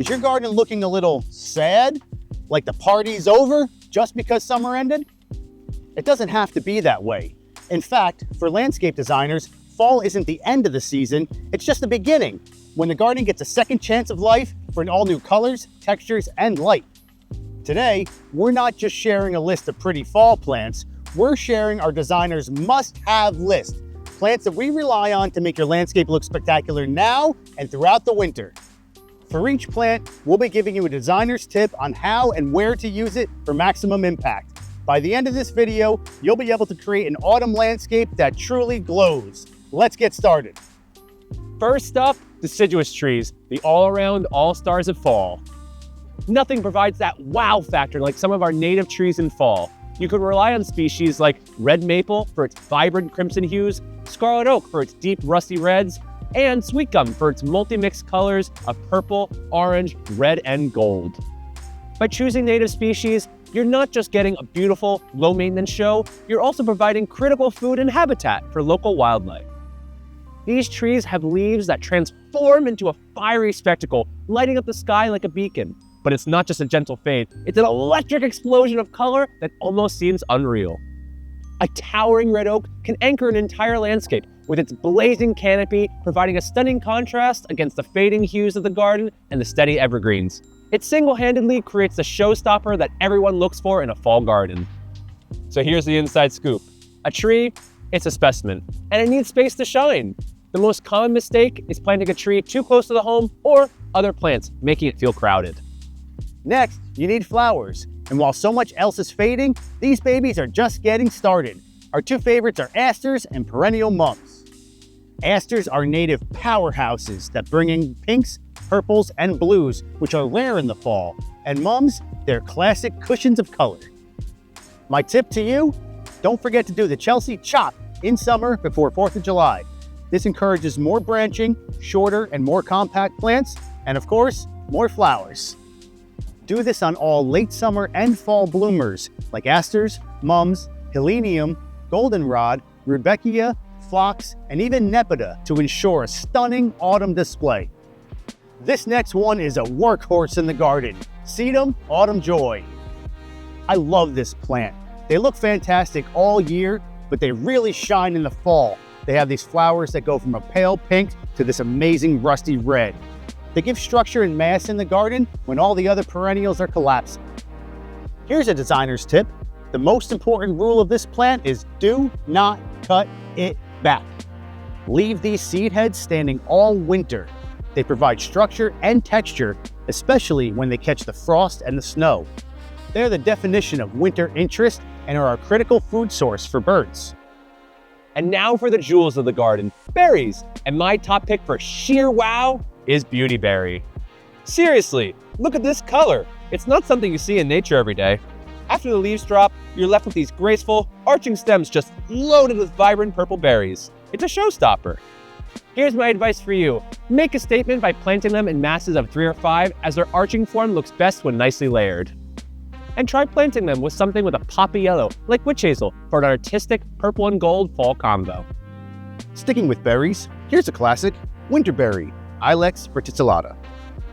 Is your garden looking a little sad? Like the party's over just because summer ended? It doesn't have to be that way. In fact, for landscape designers, fall isn't the end of the season, it's just the beginning, when the garden gets a second chance of life for all new colors, textures, and light. Today, we're not just sharing a list of pretty fall plants, we're sharing our designer's must-have list. Plants that we rely on to make your landscape look spectacular now and throughout the winter. For each plant, we'll be giving you a designer's tip on how and where to use it for maximum impact. By the end of this video, you'll be able to create an autumn landscape that truly glows. Let's get started. First up, deciduous trees, the all-around all-stars of fall. Nothing provides that wow factor like some of our native trees in fall. You can rely on species like red maple for its vibrant crimson hues, scarlet oak for its deep rusty reds, and sweet gum for its multi-mixed colors of purple, orange, red, and gold. By choosing native species, you're not just getting a beautiful, low-maintenance show, you're also providing critical food and habitat for local wildlife. These trees have leaves that transform into a fiery spectacle, lighting up the sky like a beacon. But it's not just a gentle fade, it's an electric explosion of color that almost seems unreal. A towering red oak can anchor an entire landscape with its blazing canopy, providing a stunning contrast against the fading hues of the garden and the steady evergreens. It single-handedly creates the showstopper that everyone looks for in a fall garden. So here's the inside scoop. A tree, it's a specimen, and it needs space to shine. The most common mistake is planting a tree too close to the home or other plants, making it feel crowded. Next, you need flowers. And while so much else is fading, these babies are just getting started. Our two favorites are asters and perennial mums. Asters are native powerhouses that bring in pinks, purples, and blues, which are rare in the fall. And mums, they're classic cushions of color. My tip to you, don't forget to do the Chelsea chop in summer before 4th of July. This encourages more branching, shorter and more compact plants, and of course, more flowers. Do this on all late summer and fall bloomers like asters, mums, helenium, goldenrod, rudbeckia, phlox, and even nepeta to ensure a stunning autumn display. This next one is a workhorse in the garden, Sedum Autumn Joy. I love this plant. They look fantastic all year, but they really shine in the fall. They have these flowers that go from a pale pink to this amazing rusty red. They give structure and mass in the garden when all the other perennials are collapsing. Here's a designer's tip. The most important rule of this plant is do not cut it back. Leave these seed heads standing all winter. They provide structure and texture, especially when they catch the frost and the snow. They're the definition of winter interest and are a critical food source for birds. And now for the jewels of the garden, berries. And my top pick for sheer wow is Beautyberry. Seriously, look at this color. It's not something you see in nature every day. After the leaves drop, you're left with these graceful, arching stems just loaded with vibrant purple berries. It's a showstopper. Here's my advice for you. Make a statement by planting them in masses of 3 or 5, as their arching form looks best when nicely layered. And try planting them with something with a poppy yellow, like witch hazel, for an artistic purple and gold fall combo. Sticking with berries, here's a classic, Winterberry, Ilex verticillata.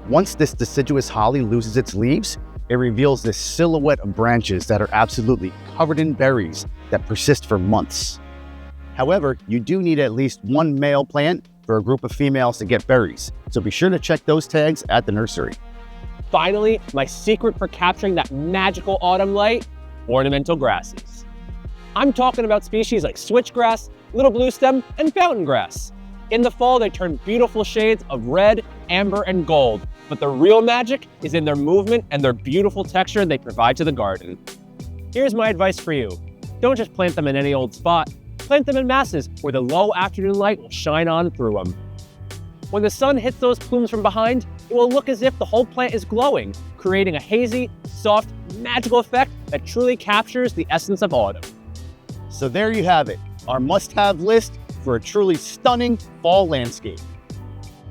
Once this deciduous holly loses its leaves, it reveals this silhouette of branches that are absolutely covered in berries that persist for months. However, you do need at least one male plant for a group of females to get berries, so be sure to check those tags at the nursery. Finally, my secret for capturing that magical autumn light, ornamental grasses. I'm talking about species like switchgrass, little bluestem, and fountain grass. In the fall, they turn beautiful shades of red, amber, and gold, but the real magic is in their movement and their beautiful texture they provide to the garden. Here's my advice for you. Don't just plant them in any old spot. Plant them in masses where the low afternoon light will shine on through them. When the sun hits those plumes from behind, it will look as if the whole plant is glowing, creating a hazy, soft, magical effect that truly captures the essence of autumn. So there you have it, our must-have list for a truly stunning fall landscape.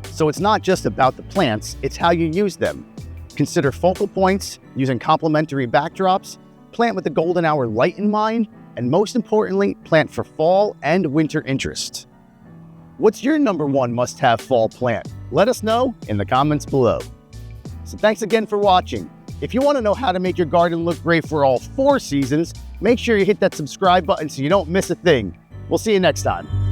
So it's not just about the plants, it's how you use them. Consider focal points, using complementary backdrops, plant with the golden hour light in mind, and most importantly, plant for fall and winter interest. What's your #1 must-have fall plant? Let us know in the comments below. So thanks again for watching. If you want to know how to make your garden look great for all 4 seasons, make sure you hit that subscribe button so you don't miss a thing. We'll see you next time.